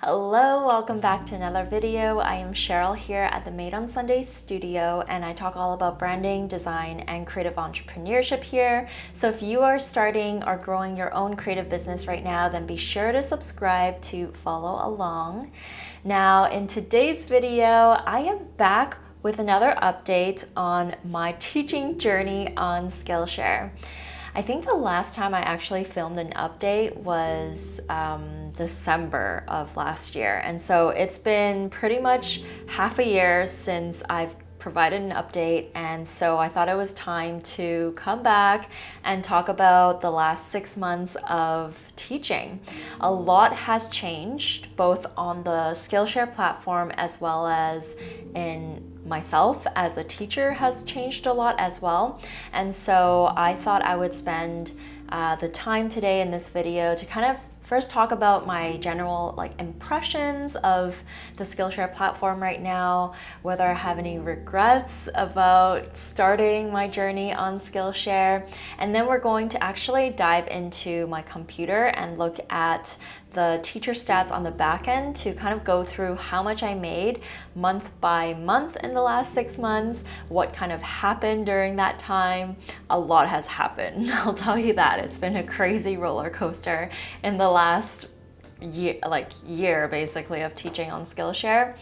Hello, welcome back to another video. I am Cheryl here at the Made on Sunday studio, and I talk all about branding, design, and creative entrepreneurship here. So if you are starting or growing your own creative business right now, then be sure to subscribe to follow along. Now, in today's video, I am back with another update on my teaching journey on Skillshare. I think the last time I actually filmed an update was December of last year. And so it's been pretty much half a year since I've provided an update, and so I thought it was time to come back and talk about the last 6 months of teaching. A lot has changed both on the Skillshare platform as well as in myself as a teacher has changed a lot as well. And so I thought I would spend the time today in this video to kind of first talk about my general impressions of the Skillshare platform right now, whether I have any regrets about starting my journey on Skillshare, and then we're going to actually dive into my computer and look at the teacher stats on the back end to kind of go through how much I made month by month in the last 6 months, what kind of happened during that time. A lot has happened, I'll tell you that. It's been a crazy roller coaster in the last year basically of teaching on Skillshare.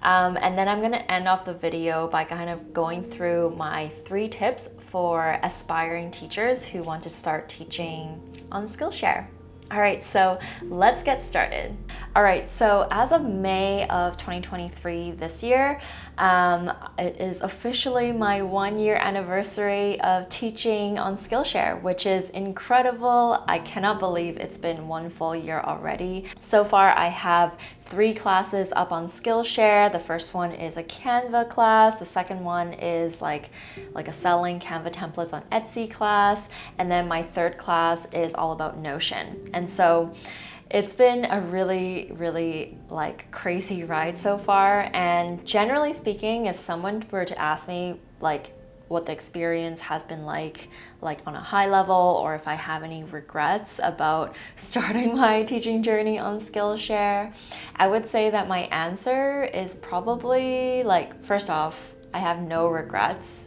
And then I'm going to end off the video by kind of going through my 3 tips for aspiring teachers who want to start teaching on Skillshare. All right, so let's get started. All right, so as of May of 2023 this year, it is officially my 1-year anniversary of teaching on Skillshare, which is incredible. I cannot believe it's been 1 full year already. So far, I have 3 classes up on Skillshare. The first one is a Canva class. The second one is like a selling Canva templates on Etsy class. And then my 3rd class is all about Notion. And so it's been a really, really crazy ride so far. And generally speaking, if someone were to ask me what the experience has been like on a high level, or if I have any regrets about starting my teaching journey on Skillshare, I would say that my answer is probably first off, I have no regrets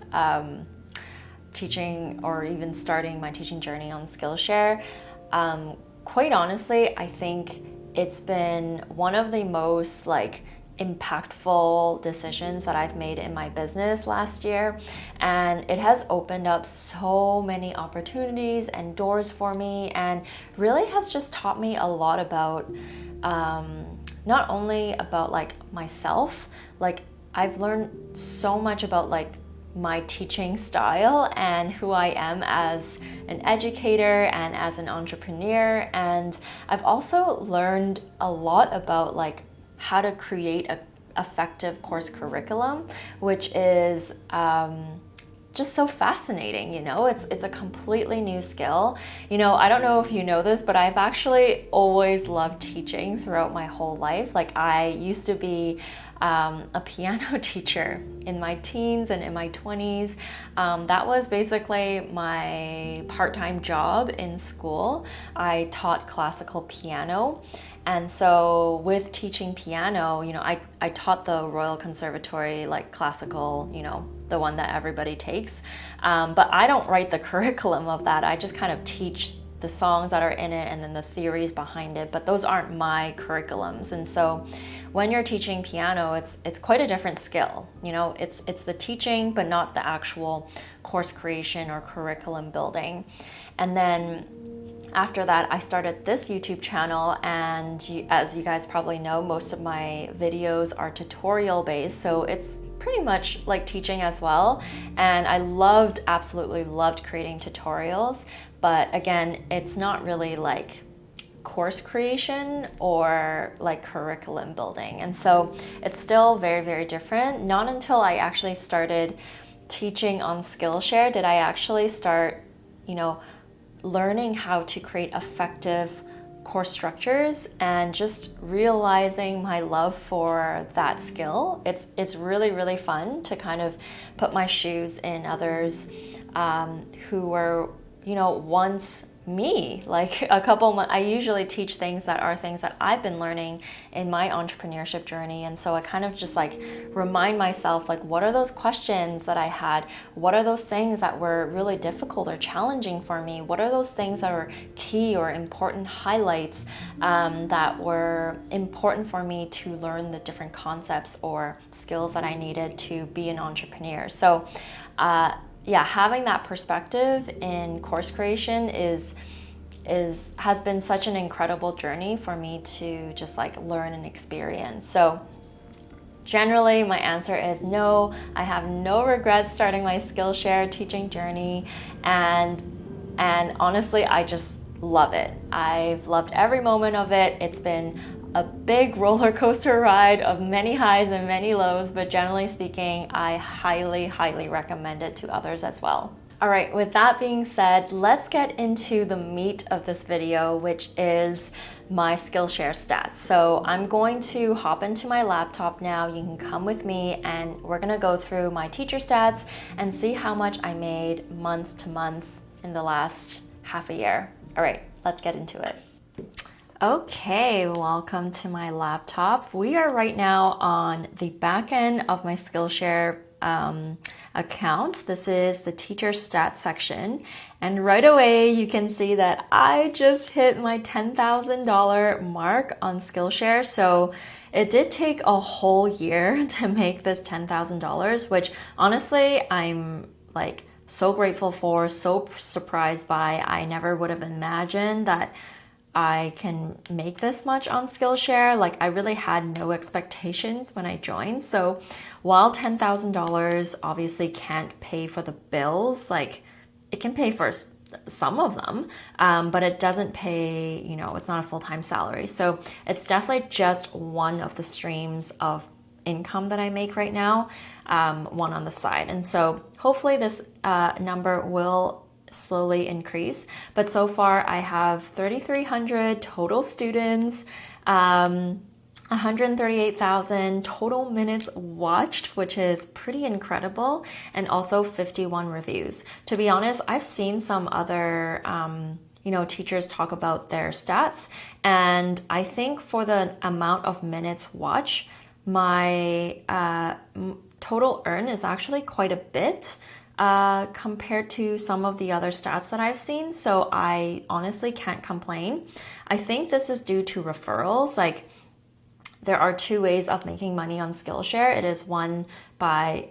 teaching or even starting my teaching journey on Skillshare. Quite honestly, I think it's been one of the most impactful decisions that I've made in my business last year, and it has opened up so many opportunities and doors for me, and really has just taught me a lot about not only about myself. I've learned so much about my teaching style and who I am as an educator and as an entrepreneur, and I've also learned a lot about how to create an effective course curriculum, which is just so fascinating. It's a completely new skill. I don't know if you know this, but I've actually always loved teaching throughout my whole life. I used to be a piano teacher in my teens and in my 20s. That was basically my part-time job in school. I taught classical piano. And so with teaching piano, I taught the Royal Conservatory, classical, the one that everybody takes. But I don't write the curriculum of that. I just kind of teach the songs that are in it and then the theories behind it, but those aren't my curriculums. And so when you're teaching piano, it's quite a different skill. It's the teaching, but not the actual course creation or curriculum building. And then after that, I started this YouTube channel, and as you guys probably know, most of my videos are tutorial based, so it's pretty much like teaching as well. And I absolutely loved creating tutorials, but again, it's not really course creation or curriculum building. And so it's still very, very different. Not until I actually started teaching on Skillshare did I actually start, learning how to create effective course structures and just realizing my love for that skill. It's really, really fun to kind of put my shoes in others who were, once me, like a couple months. I usually teach things that are things that I've been learning in my entrepreneurship journey. And so I kind of just like remind myself, like, what are those questions that I had? What are those things that were really difficult or challenging for me? What are those things that are key or important highlights that were important for me to learn the different concepts or skills that I needed to be an entrepreneur? So, yeah, having that perspective in course creation has been such an incredible journey for me to just like learn and experience. So generally my answer is no. I have no regrets starting my Skillshare teaching journey, and honestly I just love it. I've loved every moment of it. It's been a big roller coaster ride of many highs and many lows, but generally speaking, I highly recommend it to others as well. All right, with that being said, let's get into the meat of this video, which is my Skillshare stats. So I'm going to hop into my laptop now. You can come with me and we're gonna go through my teacher stats and see how much I made month to month in the last half a year. All right, let's get into it. Okay, welcome to my laptop. We are right now on the back end of my Skillshare account. This is the teacher stats section. And right away, you can see that I just hit my $10,000 mark on Skillshare. So it did take a whole year to make this $10,000, which honestly, I'm like so grateful for, so surprised by. I never would have imagined that I can make this much on Skillshare. Like, I really had no expectations when I joined. So while $10,000 obviously can't pay for the bills, like it can pay for some of them, but it doesn't pay, you know, it's not a full-time salary. So it's definitely just one of the streams of income that I make right now, one on the side. And so hopefully this number will slowly increase, but so far I have 3,300 total students, 138,000 total minutes watched, which is pretty incredible, and also 51 reviews. To be honest, I've seen some other teachers talk about their stats, and I think for the amount of minutes watched, my total earn is actually quite a bit compared to some of the other stats that I've seen. So I honestly can't complain. I think this is due to referrals. Like, there are two ways of making money on Skillshare. It is one by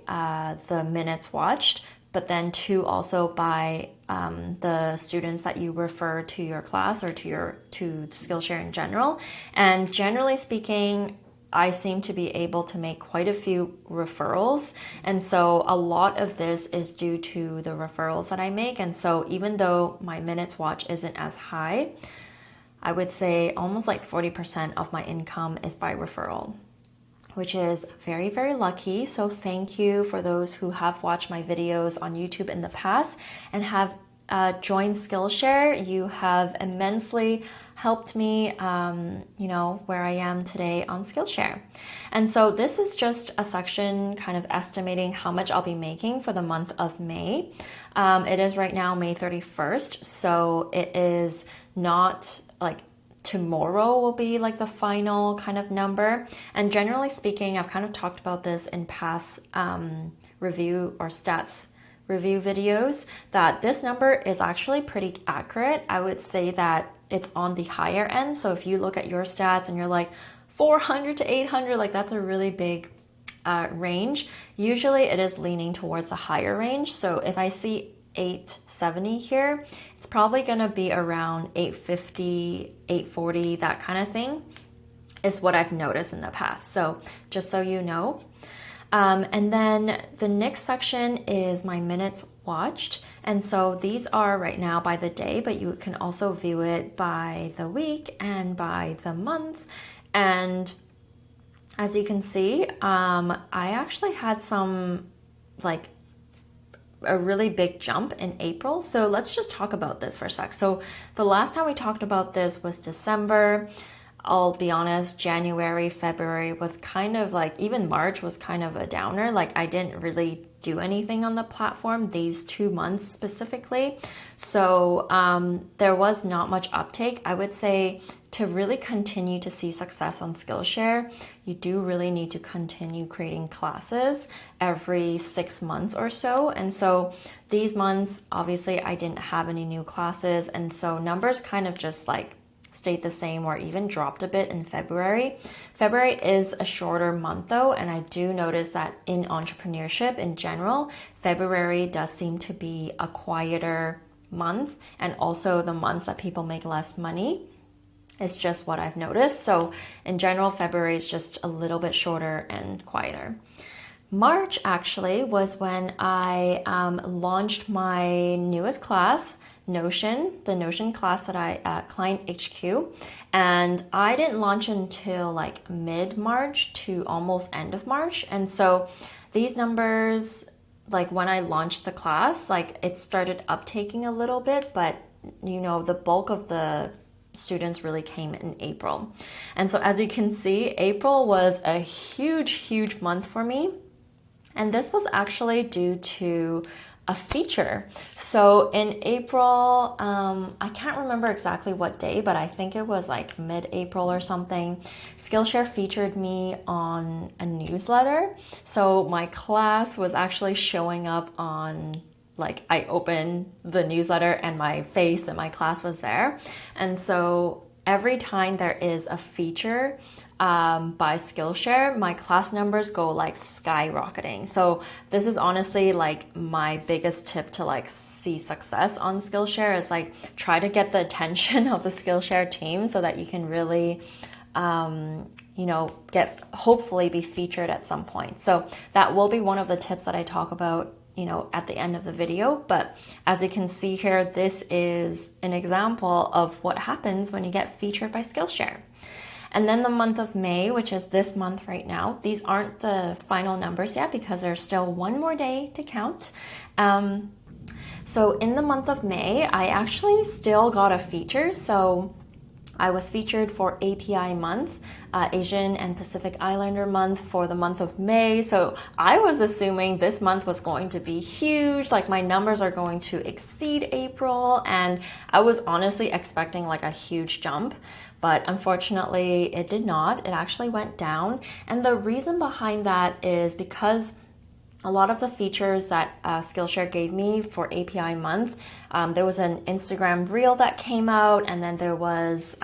the minutes watched, but then two also by the students that you refer to your class or to Skillshare in general. And generally speaking, I seem to be able to make quite a few referrals. And so a lot of this is due to the referrals that I make. And so even though my minutes watch isn't as high, I would say almost like 40% of my income is by referral, which is very, very lucky. So thank you for those who have watched my videos on YouTube in the past and have joined Skillshare. You have immensely helped me, where I am today on Skillshare. And so this is just a section kind of estimating how much I'll be making for the month of May. It is right now May 31st, so it is not like tomorrow will be like the final kind of number. And generally speaking, I've kind of talked about this in past review or stats review videos, that this number is actually pretty accurate. I would say that it's on the higher end. So if you look at your stats and you're like 400 to 800, like that's a really big range. Usually it is leaning towards the higher range. So if I see 870 here, it's probably going to be around 850, 840, that kind of thing is what I've noticed in the past. So just so you know. And then the next section is my minutes watched. And so these are right now by the day, but you can also view it by the week and by the month. And as you can see, I actually had a really big jump in April. So let's just talk about this for a sec. So the last time we talked about this was December. I'll be honest, January, February was kind of like, even March was kind of a downer. Like, I didn't really do anything on the platform these 2 months specifically. So there was not much uptake. I would say to really continue to see success on Skillshare, you do really need to continue creating classes every 6 months or so. And so these months, obviously, I didn't have any new classes. And so numbers kind of just like stayed the same or even dropped a bit in February. February is a shorter month though, and I do notice that in entrepreneurship in general, February does seem to be a quieter month, and also the months that people make less money. It's just what I've noticed. So in general, February is just a little bit shorter and quieter. March actually was when I launched my newest class, Notion, the Notion class that I Client HQ, and I didn't launch until like mid-March to almost end of March. And so these numbers, like when I launched the class, like it started uptaking a little bit, but you know, the bulk of the students really came in April. And so as you can see, April was a huge month for me. And this was actually due to a feature. So in April, I can't remember exactly what day, but I think it was like mid-April or something, Skillshare featured me on a newsletter. So my class was actually showing up on, like, I opened the newsletter and my face and my class was there. And so every time there is a feature by Skillshare, my class numbers go like skyrocketing. So this is honestly like my biggest tip to like see success on Skillshare is like try to get the attention of the Skillshare team so that you can really hopefully be featured at some point. So that will be one of the tips that I talk about at the end of the video. But as you can see here, this is an example of what happens when you get featured by Skillshare. And then the month of May, which is this month right now, these aren't the final numbers yet because there's still one more day to count. So in the month of May, I actually still got a feature. So I was featured for API month, Asian and Pacific Islander month for the month of May. So I was assuming this month was going to be huge, like my numbers are going to exceed April. And I was honestly expecting like a huge jump, but unfortunately it did not. It actually went down. And the reason behind that is because a lot of the features that Skillshare gave me for API month, there was an Instagram reel that came out, and then there was,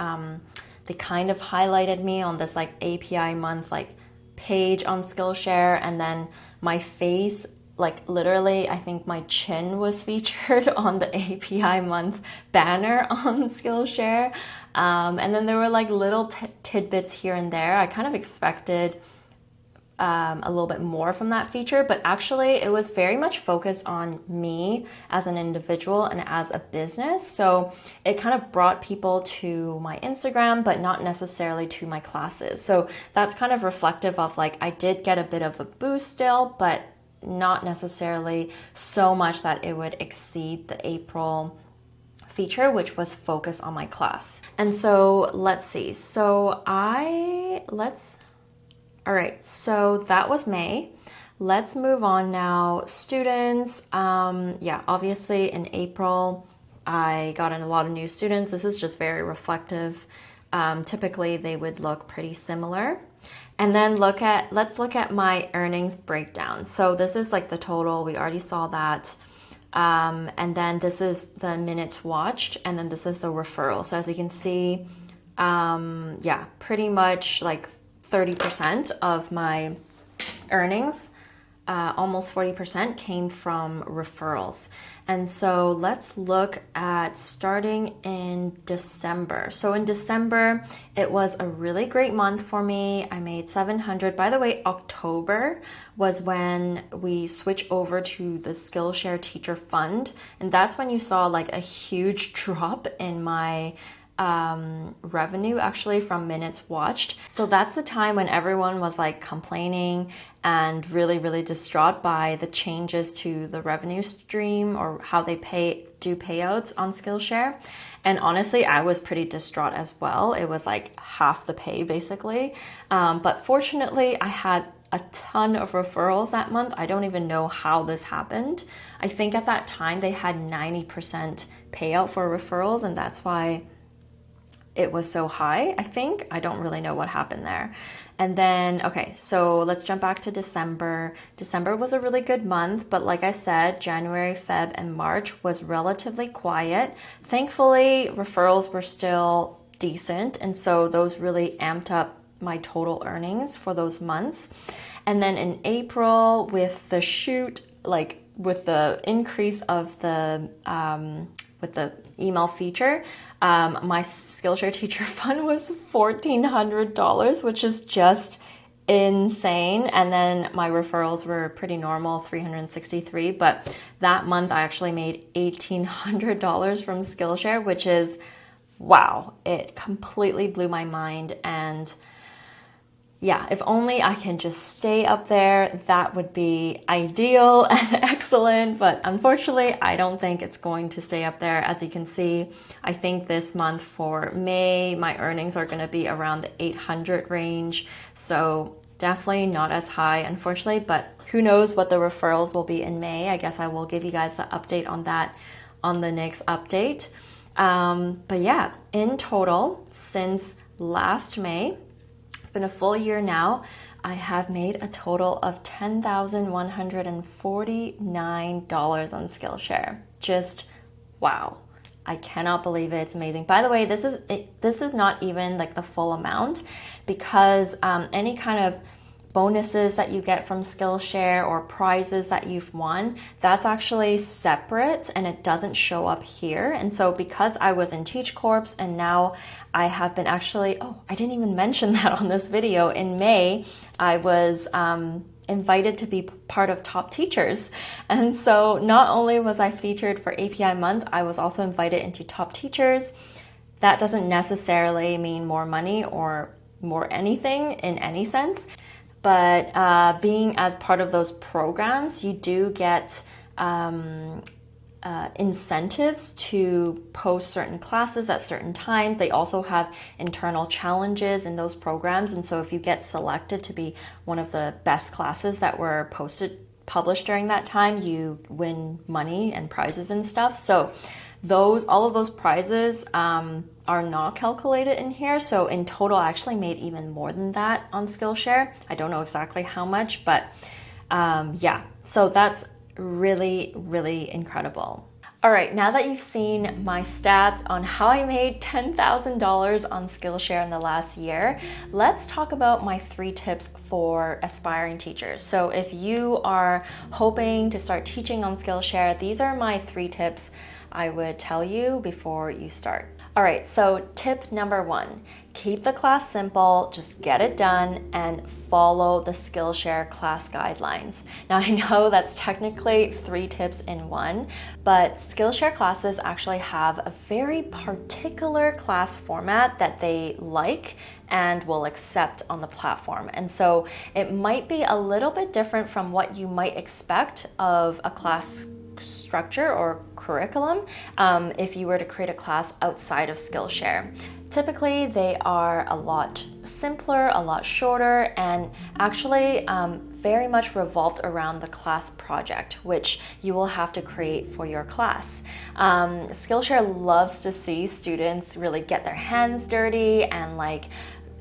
they kind of highlighted me on this like API month like page on Skillshare, and then my face, like literally, I think my chin was featured on the API month banner on Skillshare. And then there were like little tidbits here and there. I kind of expected a little bit more from that feature, but actually it was very much focused on me as an individual and as a business. So it kind of brought people to my Instagram, but not necessarily to my classes. So that's kind of reflective of like, I did get a bit of a boost still, but not necessarily so much that it would exceed the April feature, which was focused on my class. And so let's see. All right, so that was May. Let's move on now. Students, obviously in April, I got in a lot of new students. This is just very reflective. Typically they would look pretty similar. And then let's look at my earnings breakdown. So this is like the total, we already saw that. And then this is the minutes watched, and then this is the referral. So as you can see, pretty much like 30% of my earnings, almost 40% came from referrals. And so let's look at starting in December. So in December, it was a really great month for me. I made 700. By the way, October was when we switched over to the Skillshare Teacher Fund. And that's when you saw like a huge drop in my revenue actually from minutes watched. So that's the time when everyone was like complaining and really distraught by the changes to the revenue stream or how they do payouts on Skillshare. And honestly, I was pretty distraught as well. It was like half the pay basically. But fortunately, I had a ton of referrals that month. I don't even know how this happened. I think at that time they had 90% payout for referrals, and that's why it was so high, I think. I don't really know what happened there. And then, okay, so let's jump back to December. December was a really good month, but like I said, January, Feb, and March was relatively quiet. Thankfully, referrals were still decent, and so those really amped up my total earnings for those months. And then in April, with the with the increase of with the email feature, my Skillshare Teacher Fund was $1,400, which is just insane. And then my referrals were pretty normal, 363. But that month I actually made $1,800 from Skillshare, which is wow. It completely blew my mind. And yeah, if only I can just stay up there, that would be ideal and excellent. But unfortunately, I don't think it's going to stay up there. As you can see, I think this month for May, my earnings are going to be around the 800 range. So definitely not as high, unfortunately, but who knows what the referrals will be in May. I guess I will give you guys the update on that on the next update. But yeah, in total, since last May, been a full year now, I have made a total of $10,149 on Skillshare. Just wow. I cannot believe it. It's amazing. By the way, this is not even like the full amount, because any kind of bonuses that you get from Skillshare or prizes that you've won, that's actually separate and it doesn't show up here. And so because I was in Teach Corps and now I have been actually, oh, I didn't even mention that on this video. In May, I was invited to be part of Top Teachers. And so not only was I featured for API month, I was also invited into Top Teachers. That doesn't necessarily mean more money or more anything in any sense. But being as part of those programs, you do get incentives to post certain classes at certain times. They also have internal challenges in those programs. And so if you get selected to be one of the best classes that were published during that time, you win money and prizes and stuff. So all of those prizes are not calculated in here. So in total, I actually made even more than that on Skillshare. I don't know exactly how much, but yeah, so that's really, really incredible. All right, now that you've seen my stats on how I made $10,000 on Skillshare in the last year, let's talk about my 3 tips for aspiring teachers. So if you are hoping to start teaching on Skillshare, these are my 3 tips I would tell you before you start. All right, so tip number 1, keep the class simple, just get it done and follow the Skillshare class guidelines. Now I know that's technically 3 tips in one, but Skillshare classes actually have a very particular class format that they like and will accept on the platform. And so it might be a little bit different from what you might expect of a class structure or curriculum if you were to create a class outside of Skillshare. Typically, they are a lot simpler, a lot shorter, and actually very much revolved around the class project, which you will have to create for your class. Skillshare loves to see students really get their hands dirty and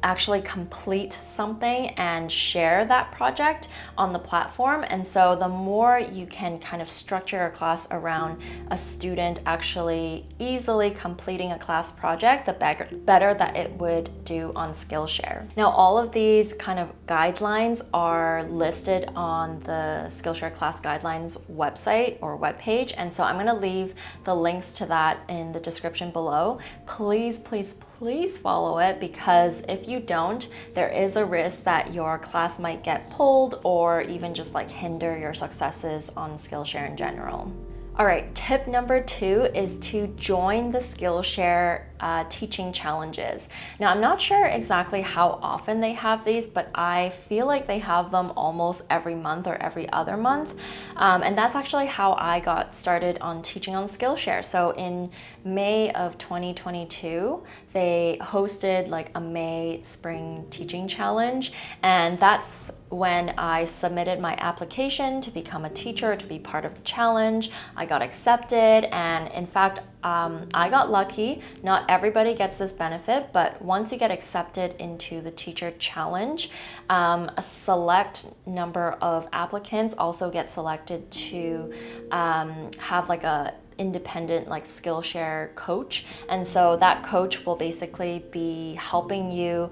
actually complete something and share that project on the platform. And so the more you can kind of structure your class around a student actually easily completing a class project, the better that it would do on Skillshare. Now, all of these kind of guidelines are listed on the Skillshare class guidelines website or webpage. And so I'm gonna leave the links to that in the description below. Please, please, please follow it, because if you don't, there is a risk that your class might get pulled or even just hinder your successes on Skillshare in general. All right, tip number 2 is to join the Skillshare teaching challenges. Now, I'm not sure exactly how often they have these, but I feel like they have them almost every month or every other month. And that's actually how I got started on teaching on Skillshare. So in May of 2022, they hosted like a May spring teaching challenge, and that's when I submitted my application to become a teacher, to be part of the challenge. I got accepted, and in fact, I got lucky. Not everybody gets this benefit, but once you get accepted into the teacher challenge, a select number of applicants also get selected to have like a independent like Skillshare coach, and so that coach will basically be helping you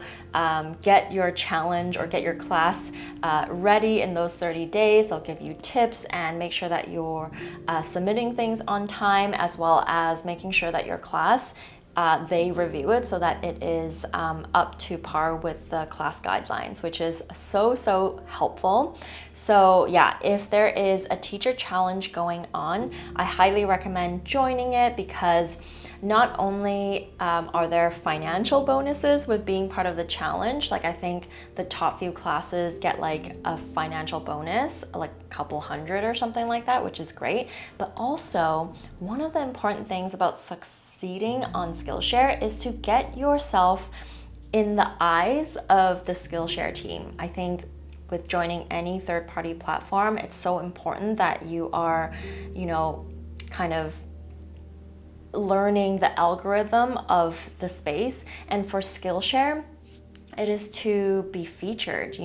get your challenge or get your class ready in those 30 days. They'll give you tips and make sure that you're submitting things on time, as well as making sure that your class they review it so that it is up to par with the class guidelines, which is so helpful. So yeah, if there is a teacher challenge going on, I highly recommend joining it, because not only are there financial bonuses with being part of the challenge, like I think the top few classes get like a financial bonus, like a couple hundred or something like that, which is great. But also, one of the important things about succeeding on Skillshare is to get yourself in the eyes of the Skillshare team. I think with joining any third-party platform, it's so important that you are, kind of learning the algorithm of the space. And for Skillshare, it is to be featured,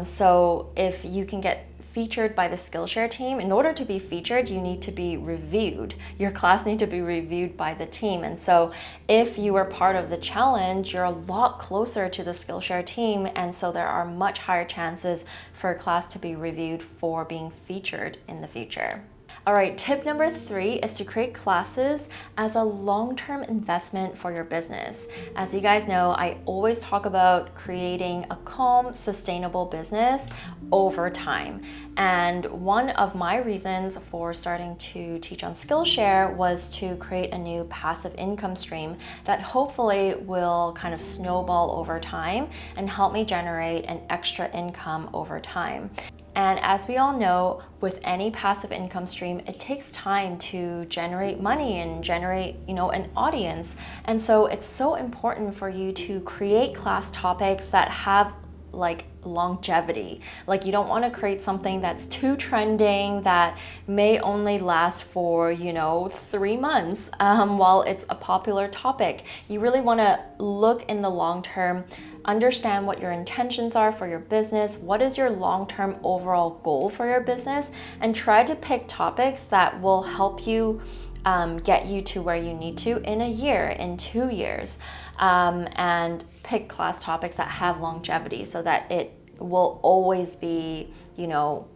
so if you can get featured by the Skillshare team, in order to be featured, you need to be reviewed. Your class needs to be reviewed by the team. And so if you are part of the challenge, you're a lot closer to the Skillshare team. And so there are much higher chances for a class to be reviewed for being featured in the future. All right, tip number 3 is to create classes as a long-term investment for your business. As you guys know, I always talk about creating a calm, sustainable business over time. And one of my reasons for starting to teach on Skillshare was to create a new passive income stream that hopefully will kind of snowball over time and help me generate an extra income over time. And as we all know, with any passive income stream, it takes time to generate money and generate, an audience. And so it's so important for you to create class topics that have like longevity. Like, you don't want to create something that's too trending, that may only last for 3 months while it's a popular topic. You really want to look in the long term, understand what your intentions are for your business, what is your long-term overall goal for your business, and try to pick topics that will help you get you to where you need to in a year, in 2 years, and pick class topics that have longevity so that it will always be,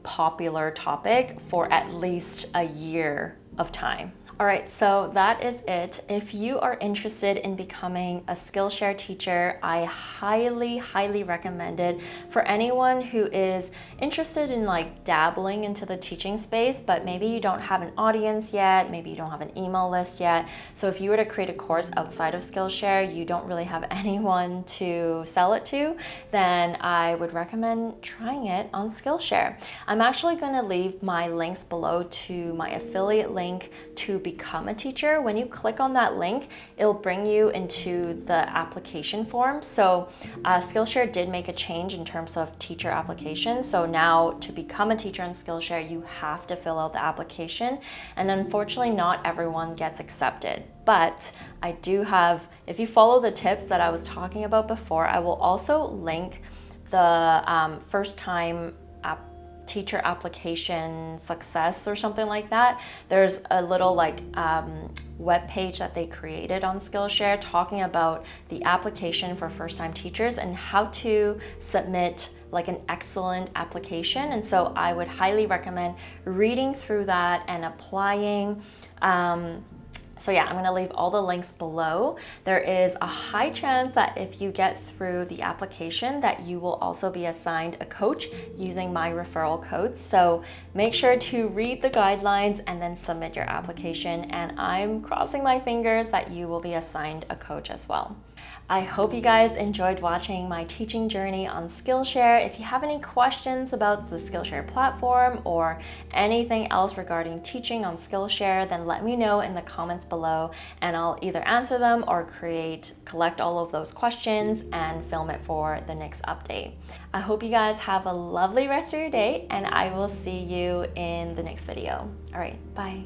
popular topic for at least a year of time. All right, so that is it. If you are interested in becoming a Skillshare teacher, I highly recommend it for anyone who is interested in like dabbling into the teaching space, but maybe you don't have an audience yet, maybe you don't have an email list yet. So if you were to create a course outside of Skillshare, you don't really have anyone to sell it to, then I would recommend trying it on Skillshare. I'm actually going to leave my links below to my affiliate link to become a teacher. When you click on that link, it'll bring you into the application form. So Skillshare did make a change in terms of teacher application. So now to become a teacher on Skillshare, you have to fill out the application. And unfortunately, not everyone gets accepted. But I do have, if you follow the tips that I was talking about before, I will also link the first time teacher application success or something like that. There's a little web page that they created on Skillshare talking about the application for first-time teachers and how to submit like an excellent application. And so I would highly recommend reading through that and applying So yeah, I'm gonna leave all the links below. There is a high chance that if you get through the application that you will also be assigned a coach using my referral code. So make sure to read the guidelines and then submit your application. And I'm crossing my fingers that you will be assigned a coach as well. I hope you guys enjoyed watching my teaching journey on Skillshare. If you have any questions about the Skillshare platform or anything else regarding teaching on Skillshare, then let me know in the comments below and I'll either answer them or collect all of those questions and film it for the next update. I hope you guys have a lovely rest of your day and I will see you in the next video. All right, bye.